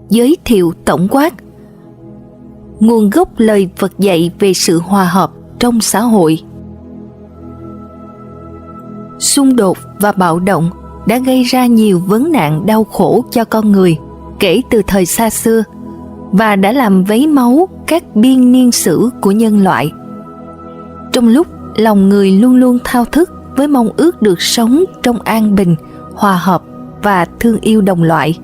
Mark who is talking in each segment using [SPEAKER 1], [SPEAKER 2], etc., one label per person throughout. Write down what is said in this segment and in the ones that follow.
[SPEAKER 1] giới thiệu tổng quát nguồn gốc lời Phật dạy về sự hòa hợp trong xã hội. Xung đột và bạo động đã gây ra nhiều vấn nạn đau khổ cho con người kể từ thời xa xưa và đã làm vấy máu các biên niên sử của nhân loại. Trong lúc lòng người luôn luôn thao thức với mong ước được sống trong an bình, hòa hợp và thương yêu đồng loại,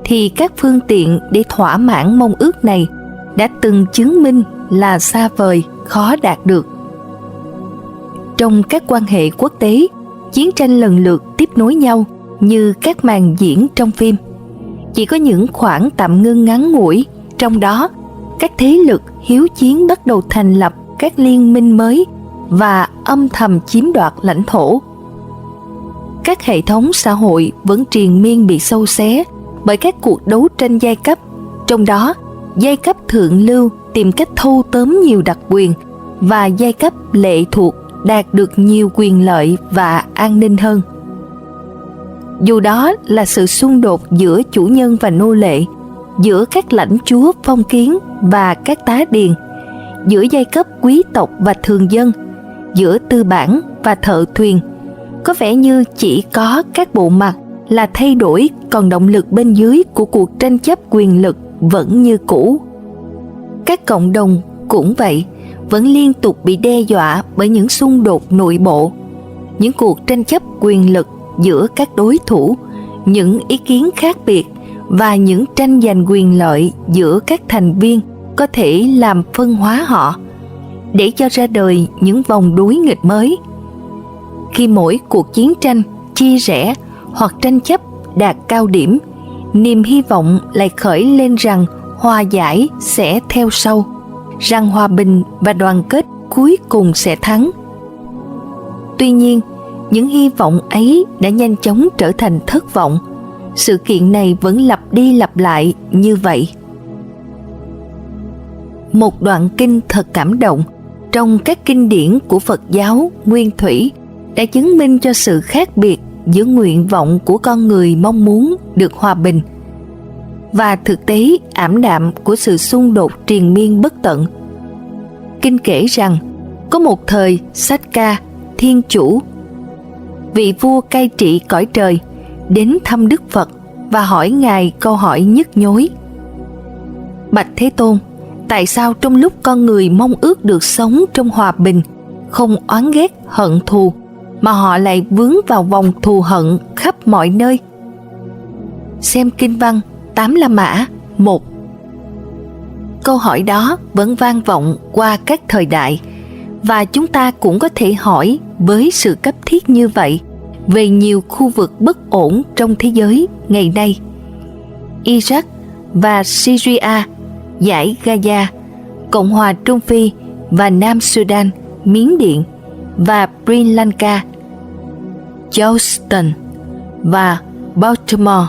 [SPEAKER 1] thì các phương tiện để thỏa mãn mong ước này đã từng chứng minh là xa vời, khó đạt được. Trong các quan hệ quốc tế, chiến tranh lần lượt tiếp nối nhau như các màn diễn trong phim. Chỉ có những khoảng tạm ngưng ngắn ngủi, trong đó các thế lực hiếu chiến bắt đầu thành lập các liên minh mới và âm thầm chiếm đoạt lãnh thổ. Các hệ thống xã hội vẫn triền miên bị xâu xé bởi các cuộc đấu tranh giai cấp, trong đó giai cấp thượng lưu tìm cách thâu tóm nhiều đặc quyền và giai cấp lệ thuộc đạt được nhiều quyền lợi và an ninh hơn. Dù đó là sự xung đột giữa chủ nhân và nô lệ, giữa các lãnh chúa phong kiến và các tá điền, giữa giai cấp quý tộc và thường dân, giữa tư bản và thợ thuyền, có vẻ như chỉ có các bộ mặt là thay đổi, còn động lực bên dưới của cuộc tranh chấp quyền lực vẫn như cũ. Các cộng đồng cũng vậy, vẫn liên tục bị đe dọa bởi những xung đột nội bộ, những cuộc tranh chấp quyền lực giữa các đối thủ, những ý kiến khác biệt và những tranh giành quyền lợi giữa các thành viên có thể làm phân hóa họ, để cho ra đời những vòng đối nghịch mới. Khi mỗi cuộc chiến tranh, chia rẽ hoặc tranh chấp đạt cao điểm, niềm hy vọng lại khởi lên rằng hòa giải sẽ theo sau, rằng hòa bình và đoàn kết cuối cùng sẽ thắng. Tuy nhiên, những hy vọng ấy đã nhanh chóng trở thành thất vọng. Sự kiện này vẫn lặp đi lặp lại như vậy. Một đoạn kinh thật cảm động trong các kinh điển của Phật giáo Nguyên Thủy đã chứng minh cho sự khác biệt giữa nguyện vọng của con người mong muốn được hòa bình và thực tế ảm đạm của sự xung đột triền miên bất tận. Kinh kể rằng có một thời Sakka, Thiên Chủ, vị vua cai trị cõi trời, đến thăm Đức Phật và hỏi Ngài câu hỏi nhức nhối. Bạch Thế Tôn, tại sao trong lúc con người mong ước được sống trong hòa bình, không oán ghét hận thù, mà họ lại vướng vào vòng thù hận khắp mọi nơi? Xem kinh văn Tám La Mã 1. Câu hỏi đó vẫn vang vọng qua các thời đại, và chúng ta cũng có thể hỏi với sự cấp thiết như vậy về nhiều khu vực bất ổn trong thế giới ngày nay. Iraq và Syria, dải Gaza, Cộng hòa Trung Phi và Nam Sudan, Miến Điện và Sri Lanka, Houston và Baltimore.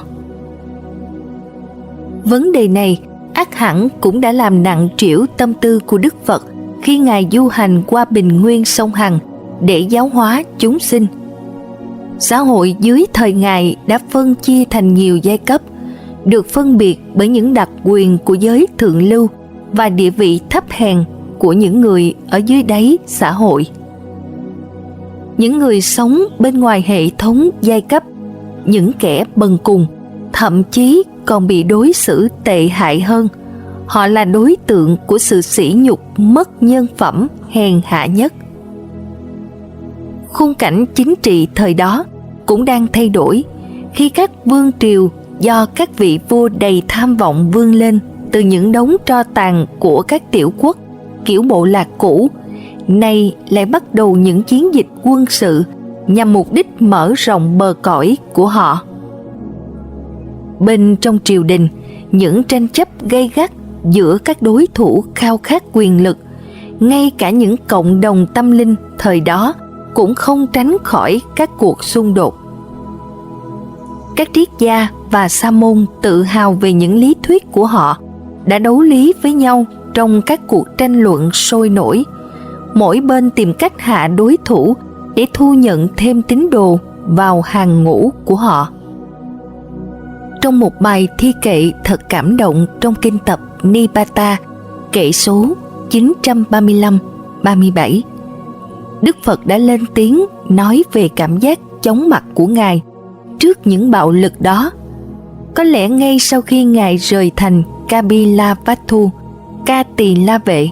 [SPEAKER 1] Vấn đề này ắt hẳn cũng đã làm nặng trĩu tâm tư của Đức Phật khi Ngài du hành qua bình nguyên sông Hằng để giáo hóa chúng sinh. Xã hội dưới thời Ngài đã phân chia thành nhiều giai cấp, được phân biệt bởi những đặc quyền của giới thượng lưu và địa vị thấp hèn của những người ở dưới đáy xã hội. Những người sống bên ngoài hệ thống giai cấp, những kẻ bần cùng, thậm chí còn bị đối xử tệ hại hơn. Họ là đối tượng của sự sỉ nhục mất nhân phẩm hèn hạ nhất. Khung cảnh chính trị thời đó cũng đang thay đổi khi các vương triều do các vị vua đầy tham vọng vươn lên từ những đống tro tàn của các tiểu quốc kiểu bộ lạc cũ, nay lại bắt đầu những chiến dịch quân sự nhằm mục đích mở rộng bờ cõi của họ. Bên trong triều đình, những tranh chấp gay gắt giữa các đối thủ khao khát quyền lực, ngay cả những cộng đồng tâm linh thời đó cũng không tránh khỏi các cuộc xung đột. Các triết gia và sa môn tự hào về những lý thuyết của họ đã đấu lý với nhau trong các cuộc tranh luận sôi nổi. Mỗi bên tìm cách hạ đối thủ để thu nhận thêm tín đồ vào hàng ngũ của họ. trong một bài thi kệ thật cảm động trong kinh tập Nipata, kệ số 935-37. Đức Phật đã lên tiếng nói về cảm giác chóng mặt của Ngài trước những bạo lực đó. Có lẽ ngay sau khi Ngài rời thành Kapilavatthu, Ca Tỳ La Vệ,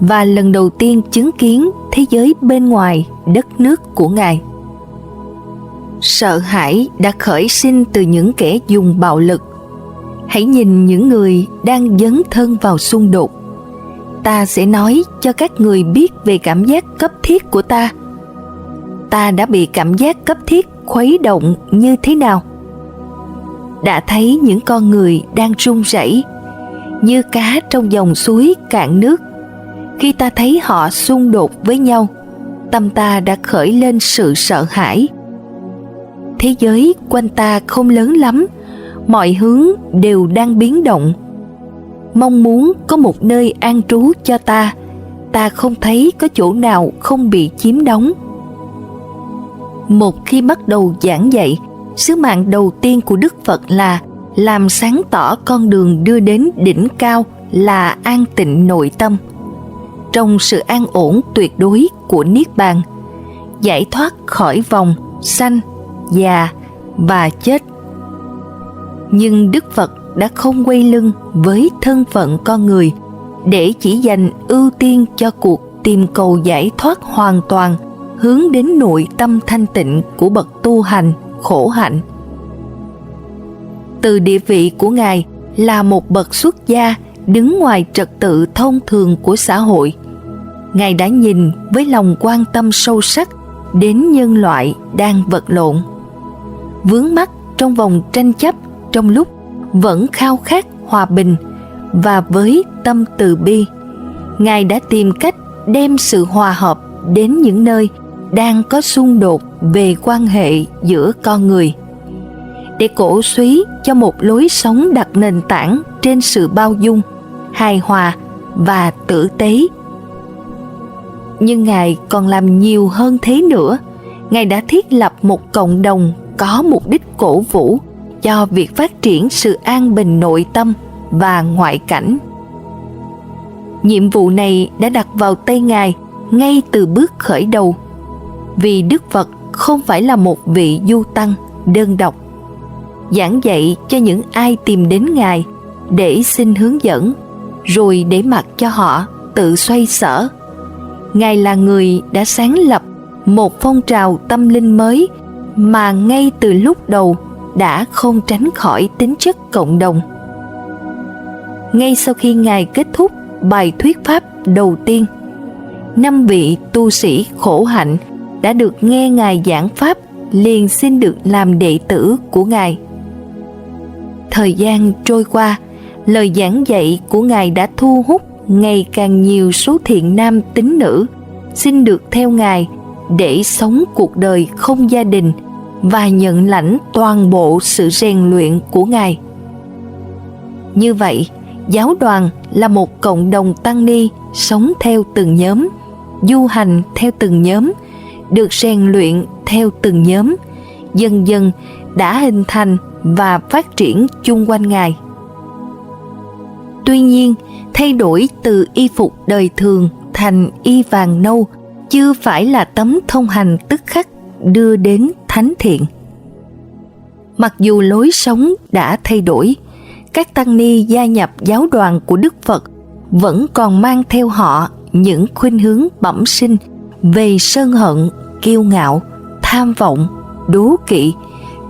[SPEAKER 1] và lần đầu tiên chứng kiến thế giới bên ngoài đất nước của Ngài. Sợ hãi đã khởi sinh từ những kẻ dùng bạo lực. Hãy nhìn những người đang dấn thân vào xung đột. Ta sẽ nói cho các người biết về cảm giác cấp thiết của ta. Ta đã bị cảm giác cấp thiết khuấy động như thế nào. Đã thấy những con người đang run rẩy như cá trong dòng suối cạn nước. Khi ta thấy họ xung đột với nhau, tâm ta đã khởi lên sự sợ hãi. Thế giới quanh ta không lớn lắm, mọi hướng đều đang biến động. Mong muốn có một nơi an trú cho ta, ta không thấy có chỗ nào không bị chiếm đóng. Một khi bắt đầu giảng dạy, sứ mạng đầu tiên của Đức Phật là làm sáng tỏ con đường đưa đến đỉnh cao là an tịnh nội tâm. Trong sự an ổn tuyệt đối của Niết Bàn, giải thoát khỏi vòng sanh, già và chết. Nhưng Đức Phật đã không quay lưng với thân phận con người để chỉ dành ưu tiên cho cuộc tìm cầu giải thoát hoàn toàn hướng đến nội tâm thanh tịnh của bậc tu hành khổ hạnh. Từ địa vị của Ngài là một bậc xuất gia đứng ngoài trật tự thông thường của xã hội, Ngài đã nhìn với lòng quan tâm sâu sắc đến nhân loại đang vật lộn, vướng mắc trong vòng tranh chấp trong lúc vẫn khao khát hòa bình, và với tâm từ bi, Ngài đã tìm cách đem sự hòa hợp đến những nơi đang có xung đột về quan hệ giữa con người, để cổ suý cho một lối sống đặt nền tảng trên sự bao dung, hài hòa và tử tế. Nhưng Ngài còn làm nhiều hơn thế nữa. Ngài đã thiết lập một cộng đồng có mục đích cổ vũ cho việc phát triển sự an bình nội tâm và ngoại cảnh. Nhiệm vụ này đã đặt vào tay Ngài ngay từ bước khởi đầu, vì Đức Phật không phải là một vị du tăng đơn độc, giảng dạy cho những ai tìm đến Ngài để xin hướng dẫn, rồi để mặc cho họ tự xoay sở. Ngài là người đã sáng lập một phong trào tâm linh mới mà ngay từ lúc đầu đã không tránh khỏi tính chất cộng đồng. Ngay sau khi Ngài kết thúc bài thuyết pháp đầu tiên, 5 vị tu sĩ khổ hạnh đã được nghe Ngài giảng pháp liền xin được làm đệ tử của Ngài. Thời gian trôi qua, lời giảng dạy của Ngài đã thu hút ngày càng nhiều số thiện nam tín nữ xin được theo Ngài để sống cuộc đời không gia đình và nhận lãnh toàn bộ sự rèn luyện của Ngài. Như vậy, giáo đoàn là một cộng đồng tăng ni sống theo từng nhóm, du hành theo từng nhóm, được rèn luyện theo từng nhóm, dần dần đã hình thành và phát triển chung quanh Ngài. Tuy nhiên, thay đổi từ y phục đời thường thành y vàng nâu chưa phải là tấm thông hành tức khắc đưa đến thánh thiện. Mặc dù lối sống đã thay đổi, các tăng ni gia nhập giáo đoàn của Đức Phật vẫn còn mang theo họ những khuynh hướng bẩm sinh về sân hận, kiêu ngạo, tham vọng, đố kỵ,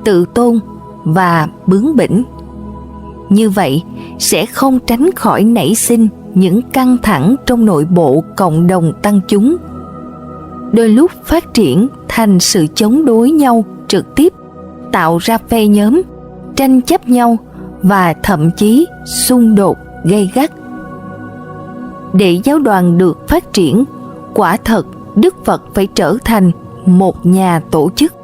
[SPEAKER 1] tự tôn và bướng bỉnh. Như vậy sẽ không tránh khỏi nảy sinh những căng thẳng trong nội bộ cộng đồng tăng chúng, đôi lúc phát triển thành sự chống đối nhau trực tiếp, tạo ra phe nhóm, tranh chấp nhau và thậm chí xung đột gay gắt. Để giáo đoàn được phát triển, quả thật Đức Phật phải trở thành một nhà tổ chức.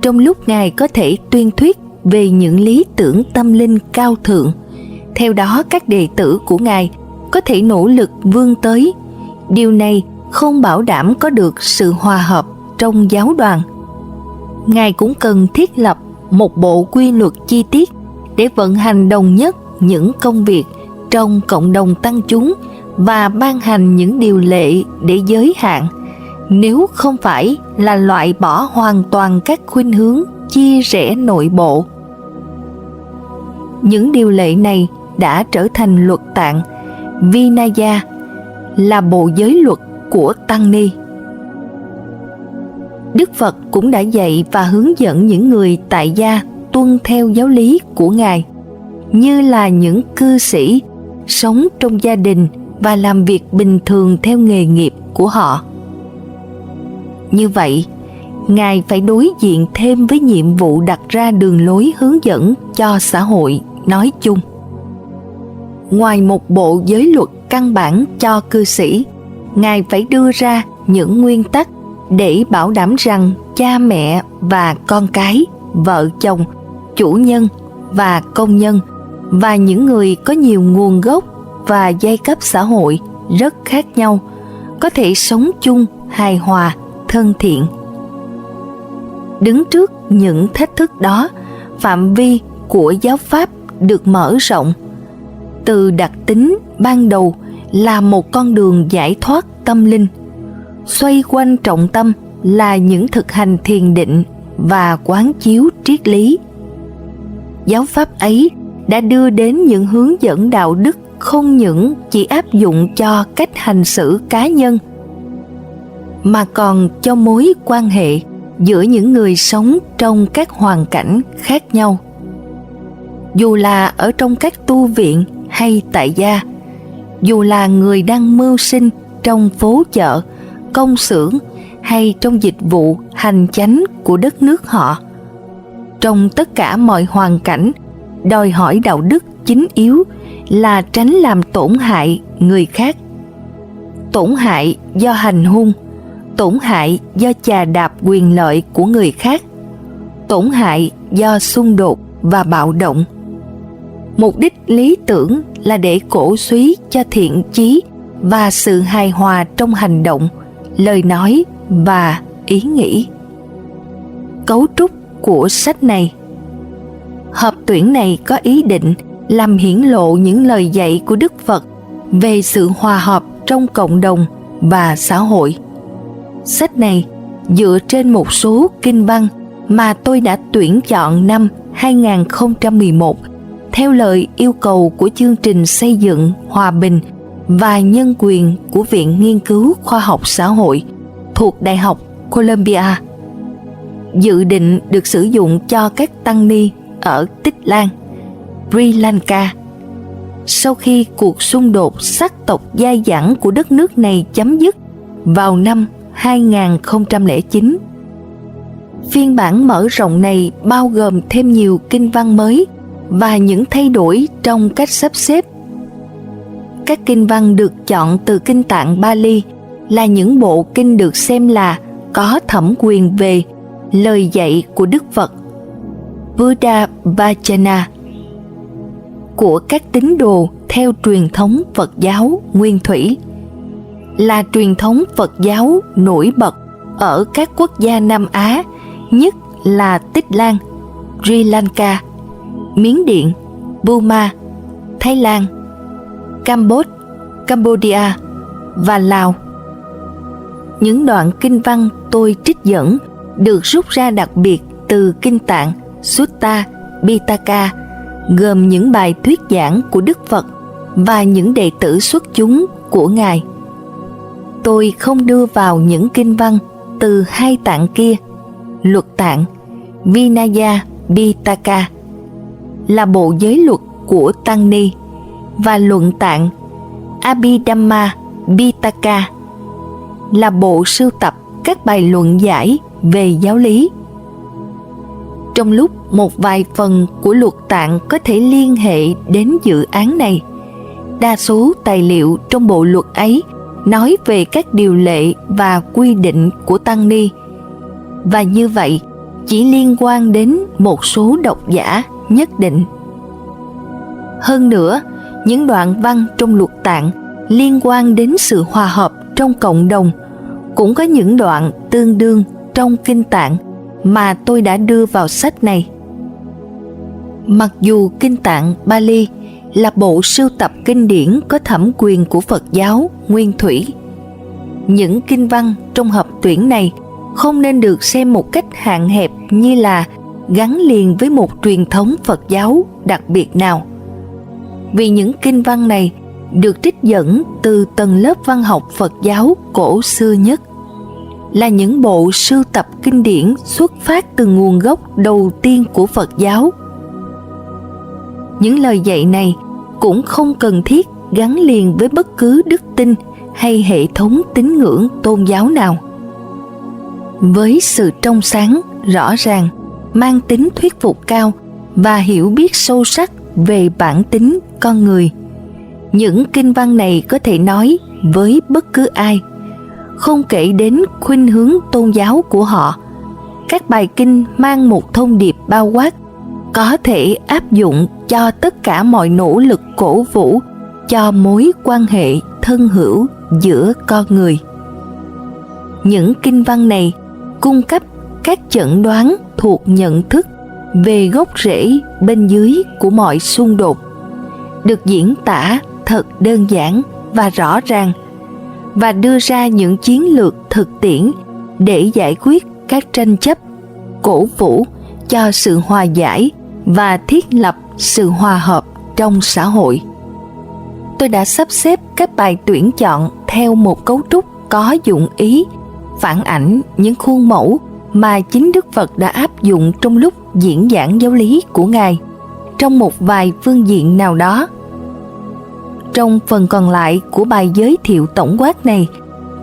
[SPEAKER 1] Trong lúc Ngài có thể tuyên thuyết về những lý tưởng tâm linh cao thượng, theo đó các đệ tử của Ngài có thể nỗ lực vươn tới. Điều này không bảo đảm có được sự hòa hợp trong giáo đoàn. Ngài cũng cần thiết lập một bộ quy luật chi tiết để vận hành đồng nhất những công việc trong cộng đồng tăng chúng và ban hành những điều lệ để giới hạn, nếu không phải là loại bỏ hoàn toàn các khuynh hướng chia rẽ nội bộ. Những điều lệ này đã trở thành luật tạng Vinaya, là bộ giới luật của Tăng Ni. Đức Phật cũng đã dạy và hướng dẫn những người tại gia tuân theo giáo lý của Ngài, như là những cư sĩ sống trong gia đình và làm việc bình thường theo nghề nghiệp của họ. Như vậy, Ngài phải đối diện thêm với nhiệm vụ đặt ra đường lối hướng dẫn cho xã hội nói chung. Ngoài một bộ giới luật căn bản cho cư sĩ, Ngài phải đưa ra những nguyên tắc để bảo đảm rằng cha mẹ và con cái, vợ chồng, chủ nhân và công nhân và những người có nhiều nguồn gốc và giai cấp xã hội rất khác nhau có thể sống chung hài hòa, thân thiện. Đứng trước những thách thức đó, phạm vi của giáo pháp được mở rộng. Từ đặc tính ban đầu là một con đường giải thoát tâm linh, xoay quanh trọng tâm là những thực hành thiền định và quán chiếu triết lý. Giáo pháp ấy đã đưa đến những hướng dẫn đạo đức không những chỉ áp dụng cho cách hành xử cá nhân, mà còn cho mối quan hệ giữa những người sống trong các hoàn cảnh khác nhau. Dù là ở trong các tu viện hay tại gia, dù là người đang mưu sinh trong phố chợ, công xưởng hay trong dịch vụ hành chánh của đất nước họ, trong tất cả mọi hoàn cảnh, đòi hỏi đạo đức chính yếu là tránh làm tổn hại người khác. Tổn hại do hành hung, tổn hại do chà đạp quyền lợi của người khác, tổn hại do xung đột và bạo động. Mục đích lý tưởng là để cổ suý cho thiện chí và sự hài hòa trong hành động, lời nói và ý nghĩ. Cấu trúc của sách này. Hợp tuyển này có ý định làm hiển lộ những lời dạy của Đức Phật về sự hòa hợp trong cộng đồng và xã hội. Sách này dựa trên một số kinh văn mà tôi đã tuyển chọn năm 2011 theo lời yêu cầu của chương trình xây dựng hòa bình và nhân quyền của Viện Nghiên cứu Khoa học Xã hội thuộc Đại học Columbia, dự định được sử dụng cho các tăng ni ở Tích Lan, Sri Lanka. Sau khi cuộc xung đột sắc tộc dai dẳng của đất nước này chấm dứt vào năm 2009. Phiên bản mở rộng này bao gồm thêm nhiều kinh văn mới và những thay đổi trong cách sắp xếp. Các kinh văn được chọn từ kinh tạng Bali là những bộ kinh được xem là có thẩm quyền về lời dạy của Đức Phật, Buddha Vajana, của các tín đồ theo truyền thống Phật giáo nguyên thủy, là truyền thống Phật giáo nổi bật ở các quốc gia Nam Á, nhất là Tích Lan, Sri Lanka, Miến Điện, Burma, Thái Lan, Cambodia và Lào. Những đoạn kinh văn tôi trích dẫn được rút ra đặc biệt từ kinh tạng Sutta Pitaka, gồm những bài thuyết giảng của Đức Phật và những đệ tử xuất chúng của Ngài. Tôi không đưa vào những kinh văn từ hai tạng kia, luật tạng Vinaya Pitaka là bộ giới luật của Tăng Ni và luận tạng Abhidhamma Pitaka là bộ sưu tập các bài luận giải về giáo lý. Trong lúc một vài phần của luật tạng có thể liên hệ đến dự án này, đa số tài liệu trong bộ luật ấy nói về các điều lệ và quy định của Tăng Ni, và như vậy chỉ liên quan đến một số độc giả nhất định. Hơn nữa, những đoạn văn trong luật tạng liên quan đến sự hòa hợp trong cộng đồng cũng có những đoạn tương đương trong kinh tạng mà tôi đã đưa vào sách này. Mặc dù Kinh Tạng Bali là bộ sưu tập kinh điển có thẩm quyền của Phật giáo nguyên thủy, những kinh văn trong hợp tuyển này không nên được xem một cách hạn hẹp như là gắn liền với một truyền thống Phật giáo đặc biệt nào. Vì những kinh văn này được trích dẫn từ tầng lớp văn học Phật giáo cổ xưa nhất, là những bộ sưu tập kinh điển xuất phát từ nguồn gốc đầu tiên của Phật giáo. Những lời dạy này cũng không cần thiết gắn liền với bất cứ đức tin hay hệ thống tín ngưỡng tôn giáo nào. Với sự trong sáng, rõ ràng, mang tính thuyết phục cao và hiểu biết sâu sắc về bản tính con người, những kinh văn này có thể nói với bất cứ ai, không kể đến khuynh hướng tôn giáo của họ. Các bài kinh mang một thông điệp bao quát, có thể áp dụng cho tất cả mọi nỗ lực cổ vũ cho mối quan hệ thân hữu giữa con người. Những kinh văn này cung cấp các chẩn đoán thuộc nhận thức về gốc rễ bên dưới của mọi xung đột, được diễn tả thật đơn giản và rõ ràng, và đưa ra những chiến lược thực tiễn để giải quyết các tranh chấp, cổ vũ cho sự hòa giải và thiết lập sự hòa hợp trong xã hội. Tôi đã sắp xếp các bài tuyển chọn theo một cấu trúc có dụng ý, phản ảnh những khuôn mẫu mà chính Đức Phật đã áp dụng trong lúc diễn giảng giáo lý của Ngài trong một vài phương diện nào đó. Trong phần còn lại của bài giới thiệu tổng quát này,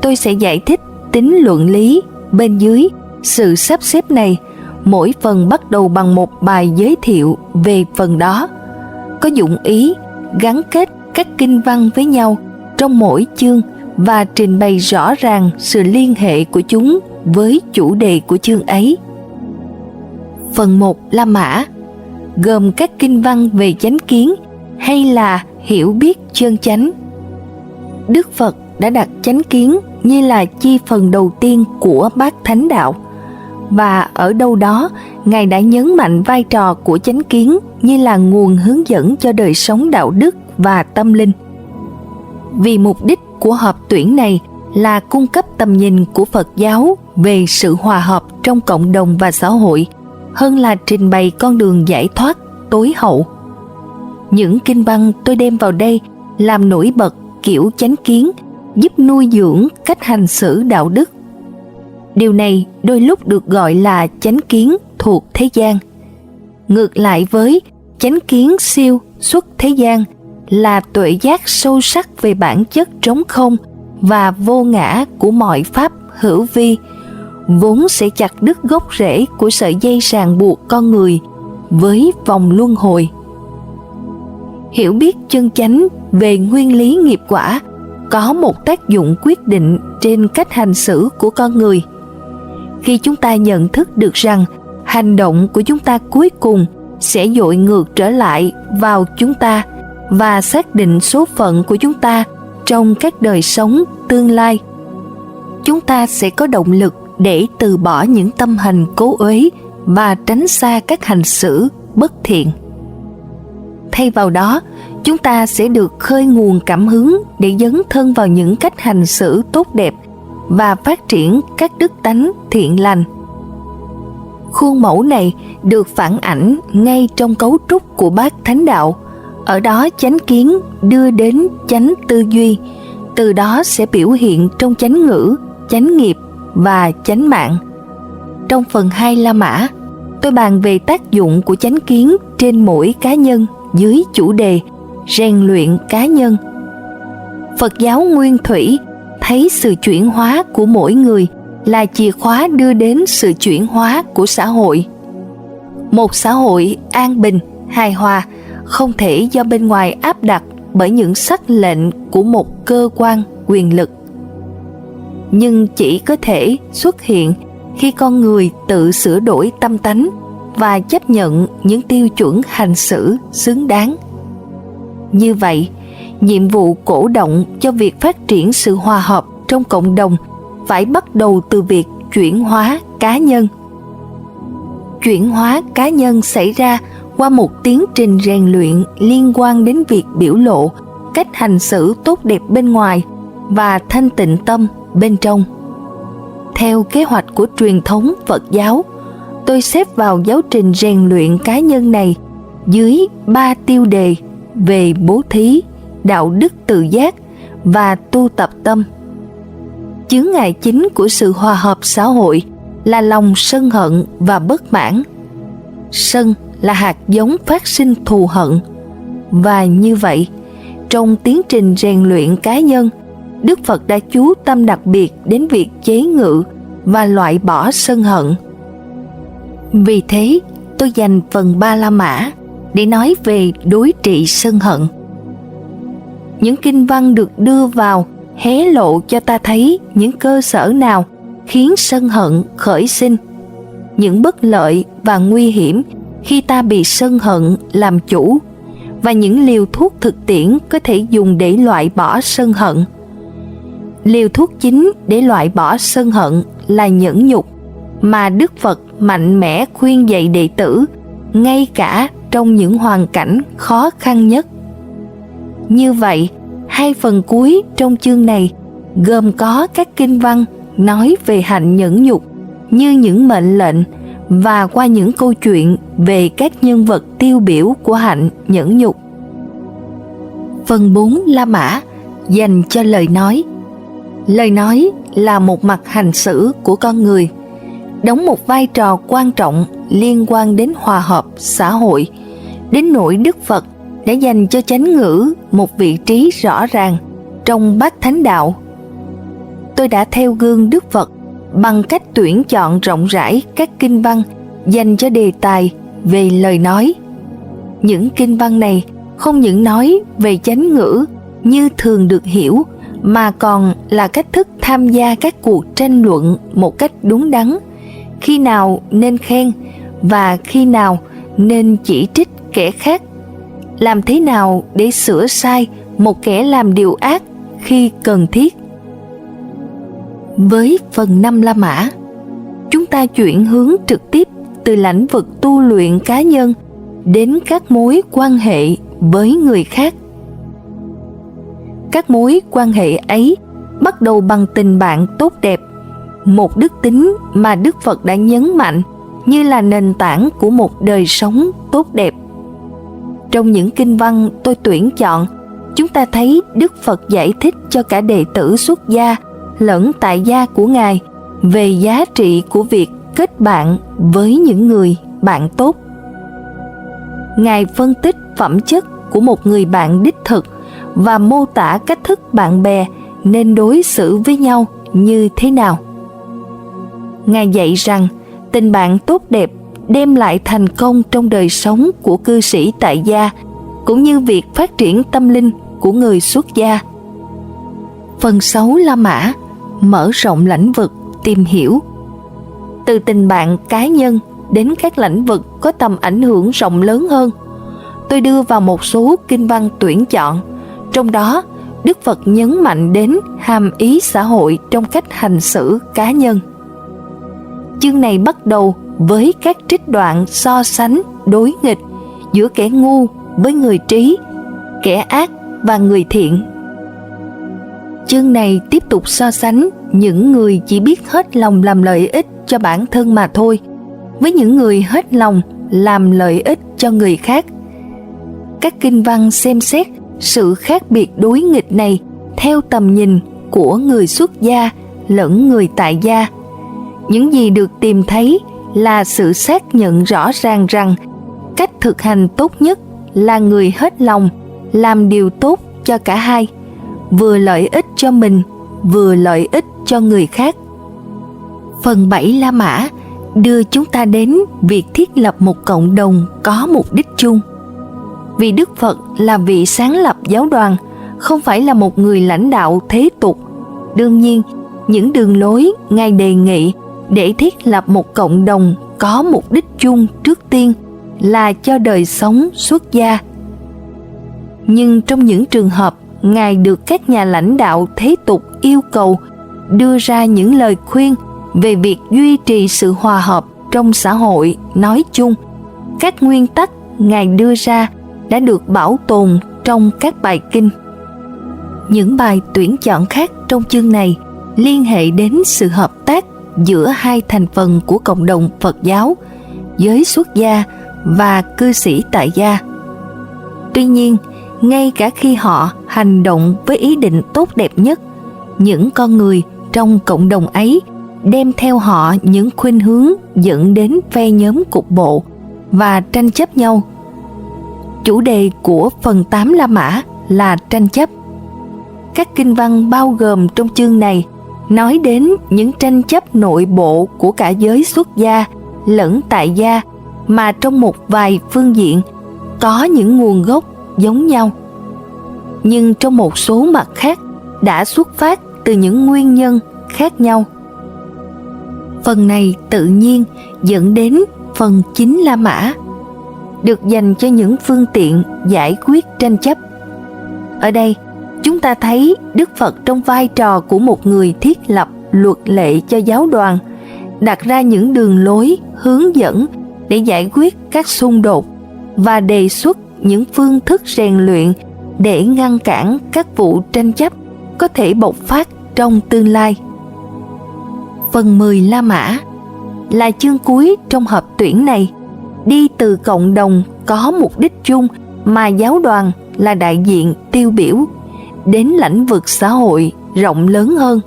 [SPEAKER 1] tôi sẽ giải thích tính luận lý bên dưới sự sắp xếp này, mỗi phần bắt đầu bằng một bài giới thiệu về phần đó, có dụng ý gắn kết các kinh văn với nhau trong mỗi chương và trình bày rõ ràng sự liên hệ của chúng với chủ đề của chương ấy. Phần 1 La Mã gồm các kinh văn về chánh kiến hay là hiểu biết chân chánh. Đức Phật đã đặt chánh kiến như là chi phần đầu tiên của bát thánh đạo, và ở đâu đó Ngài đã nhấn mạnh vai trò của chánh kiến như là nguồn hướng dẫn cho đời sống đạo đức và tâm linh. Vì mục đích của họp tuyển này là cung cấp tầm nhìn của Phật giáo về sự hòa hợp trong cộng đồng và xã hội, hơn là trình bày con đường giải thoát tối hậu. Những kinh văn tôi đem vào đây làm nổi bật kiểu chánh kiến, giúp nuôi dưỡng cách hành xử đạo đức. Điều này đôi lúc được gọi là chánh kiến thuộc thế gian. Ngược lại với chánh kiến siêu xuất thế gian là tuệ giác sâu sắc về bản chất trống không và vô ngã của mọi pháp hữu vi, vốn sẽ chặt đứt gốc rễ của sợi dây ràng buộc con người với vòng luân hồi. Hiểu biết chân chánh về nguyên lý nghiệp quả có một tác dụng quyết định trên cách hành xử của con người. Khi chúng ta nhận thức được rằng hành động của chúng ta cuối cùng sẽ dội ngược trở lại vào chúng ta và xác định số phận của chúng ta trong các đời sống tương lai, chúng ta sẽ có động lực để từ bỏ những tâm hành cố uế và tránh xa các hành xử bất thiện. Thay vào đó, chúng ta sẽ được khơi nguồn cảm hứng để dấn thân vào những cách hành xử tốt đẹp và phát triển các đức tánh thiện lành. Khuôn mẫu này được phản ảnh ngay trong cấu trúc của bát thánh đạo. Ở đó chánh kiến đưa đến chánh tư duy, từ đó sẽ biểu hiện trong chánh ngữ, chánh nghiệp và chánh mạng. Trong phần 2 La Mã, tôi bàn về tác dụng của chánh kiến trên mỗi cá nhân dưới chủ đề rèn luyện cá nhân. Phật giáo nguyên thủy thấy sự chuyển hóa của mỗi người là chìa khóa đưa đến sự chuyển hóa của xã hội. Một xã hội an bình, hài hòa không thể do bên ngoài áp đặt bởi những sắc lệnh của một cơ quan quyền lực, nhưng chỉ có thể xuất hiện khi con người tự sửa đổi tâm tánh và chấp nhận những tiêu chuẩn hành xử xứng đáng. Như vậy, nhiệm vụ cổ động cho việc phát triển sự hòa hợp trong cộng đồng phải bắt đầu từ việc chuyển hóa cá nhân. Chuyển hóa cá nhân xảy ra qua một tiến trình rèn luyện liên quan đến việc biểu lộ cách hành xử tốt đẹp bên ngoài và thanh tịnh tâm bên trong. Theo kế hoạch của truyền thống Phật giáo, tôi xếp vào giáo trình rèn luyện cá nhân này dưới 3 tiêu đề về bố thí, đạo đức tự giác và tu tập tâm. Chướng ngại chính của sự hòa hợp xã hội là lòng sân hận và bất mãn. Sân là hạt giống phát sinh thù hận, và như vậy, trong tiến trình rèn luyện cá nhân, Đức Phật đã chú tâm đặc biệt đến việc chế ngự và loại bỏ sân hận. Vì thế, tôi dành phần Ba La Mã để nói về đối trị sân hận. Những kinh văn được đưa vào hé lộ cho ta thấy những cơ sở nào khiến sân hận khởi sinh, những bất lợi và nguy hiểm khi ta bị sân hận làm chủ, và những liều thuốc thực tiễn có thể dùng để loại bỏ sân hận. Liều thuốc chính để loại bỏ sân hận là nhẫn nhục, mà Đức Phật mạnh mẽ khuyên dạy đệ tử ngay cả trong những hoàn cảnh khó khăn nhất. Như vậy, 2 phần cuối trong chương này gồm có các kinh văn nói về hạnh nhẫn nhục như những mệnh lệnh, và qua những câu chuyện về các nhân vật tiêu biểu của hạnh nhẫn nhục. Phần 4 La Mã dành cho lời nói. Lời nói là một mặt hành xử của con người, đóng một vai trò quan trọng liên quan đến hòa hợp xã hội, đến nỗi Đức Phật đã dành cho chánh ngữ một vị trí rõ ràng trong Bát Thánh Đạo. Tôi đã theo gương Đức Phật bằng cách tuyển chọn rộng rãi các kinh văn dành cho đề tài về lời nói. Những kinh văn này không những nói về chánh ngữ như thường được hiểu, mà còn là cách thức tham gia các cuộc tranh luận một cách đúng đắn, khi nào nên khen và khi nào nên chỉ trích kẻ khác, làm thế nào để sửa sai một kẻ làm điều ác khi cần thiết. Với phần 5 La Mã, chúng ta chuyển hướng trực tiếp từ lĩnh vực tu luyện cá nhân đến các mối quan hệ với người khác. Các mối quan hệ ấy bắt đầu bằng tình bạn tốt đẹp, một đức tính mà Đức Phật đã nhấn mạnh như là nền tảng của một đời sống tốt đẹp. Trong những kinh văn tôi tuyển chọn, chúng ta thấy Đức Phật giải thích cho cả đệ tử xuất gia lẫn tại gia của Ngài về giá trị của việc kết bạn với những người bạn tốt. Ngài phân tích phẩm chất của một người bạn đích thực và mô tả cách thức bạn bè nên đối xử với nhau như thế nào. Ngài dạy rằng tình bạn tốt đẹp đem lại thành công trong đời sống của cư sĩ tại gia, cũng như việc phát triển tâm linh của người xuất gia. Phần 6 La Mã mở rộng lĩnh vực tìm hiểu. Từ tình bạn cá nhân đến các lĩnh vực có tầm ảnh hưởng rộng lớn hơn, tôi đưa vào một số kinh văn tuyển chọn, trong đó Đức Phật nhấn mạnh đến hàm ý xã hội trong cách hành xử cá nhân. Chương này bắt đầu với các trích đoạn so sánh đối nghịch giữa kẻ ngu với người trí, kẻ ác và người thiện. Chương này tiếp tục so sánh những người chỉ biết hết lòng làm lợi ích cho bản thân mà thôi với những người hết lòng làm lợi ích cho người khác. Các kinh văn xem xét sự khác biệt đối nghịch này theo tầm nhìn của người xuất gia lẫn người tại gia. Những gì được tìm thấy là sự xác nhận rõ ràng rằng cách thực hành tốt nhất là người hết lòng làm điều tốt cho cả hai, vừa lợi ích cho mình, vừa lợi ích cho người khác. Phần 7 La Mã đưa chúng ta đến việc thiết lập một cộng đồng có mục đích chung. Vì Đức Phật là vị sáng lập giáo đoàn, không phải là một người lãnh đạo thế tục. Đương nhiên, những đường lối Ngài đề nghị để thiết lập một cộng đồng có mục đích chung trước tiên là cho đời sống xuất gia. Nhưng trong những trường hợp Ngài được các nhà lãnh đạo thế tục yêu cầu đưa ra những lời khuyên về việc duy trì sự hòa hợp trong xã hội nói chung, các nguyên tắc Ngài đưa ra đã được bảo tồn trong các bài kinh. Những bài tuyển chọn khác trong chương này liên hệ đến sự hợp tác giữa hai thành phần của cộng đồng Phật giáo, giới xuất gia và cư sĩ tại gia. Tuy nhiên, ngay cả khi họ hành động với ý định tốt đẹp nhất, những con người trong cộng đồng ấy đem theo họ những khuynh hướng dẫn đến phe nhóm cục bộ và tranh chấp nhau. Chủ đề của phần 8 La Mã là tranh chấp. Các kinh văn bao gồm trong chương này nói đến những tranh chấp nội bộ của cả giới xuất gia lẫn tại gia mà trong một vài phương diện có những nguồn gốc giống nhau, nhưng trong một số mặt khác đã xuất phát từ những nguyên nhân khác nhau. Phần này tự nhiên dẫn đến phần 9 La Mã, được dành cho những phương tiện giải quyết tranh chấp. Ở đây, chúng ta thấy Đức Phật trong vai trò của một người thiết lập luật lệ cho giáo đoàn, đặt ra những đường lối, hướng dẫn để giải quyết các xung đột và đề xuất những phương thức rèn luyện để ngăn cản các vụ tranh chấp có thể bộc phát trong tương lai. Phần 10 La Mã là chương cuối trong hợp tuyển này, đi từ cộng đồng có mục đích chung mà giáo đoàn là đại diện tiêu biểu, đến lĩnh vực xã hội rộng lớn hơn.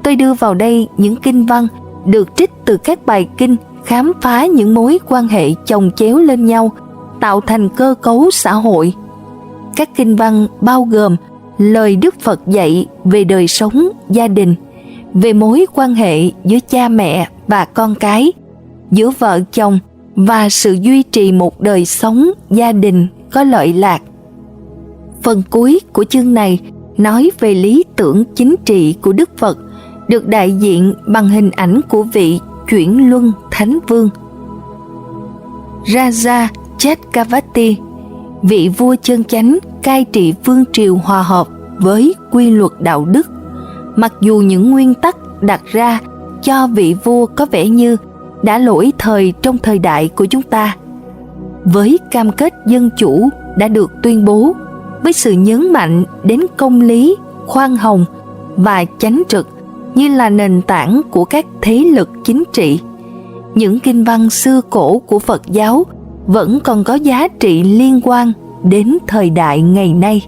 [SPEAKER 1] Tôi đưa vào đây những kinh văn được trích từ các bài kinh khám phá những mối quan hệ chồng chéo lên nhau, tạo thành cơ cấu xã hội. Các kinh văn bao gồm lời Đức Phật dạy về đời sống gia đình, về mối quan hệ giữa cha mẹ và con cái, giữa vợ chồng và sự duy trì một đời sống gia đình có lợi lạc. Phần cuối của chương này nói về lý tưởng chính trị của Đức Phật, được đại diện bằng hình ảnh của vị chuyển luân thánh vương Raja Chakravarti, vị vua chân chánh cai trị vương triều hòa hợp với quy luật đạo đức, mặc dù những nguyên tắc đặt ra cho vị vua có vẻ như đã lỗi thời trong thời đại của chúng ta. Với cam kết dân chủ đã được tuyên bố, với sự nhấn mạnh đến công lý, khoan hồng và chánh trực như là nền tảng của các thế lực chính trị, những kinh văn xưa cổ của Phật giáo vẫn còn có giá trị liên quan đến thời đại ngày nay.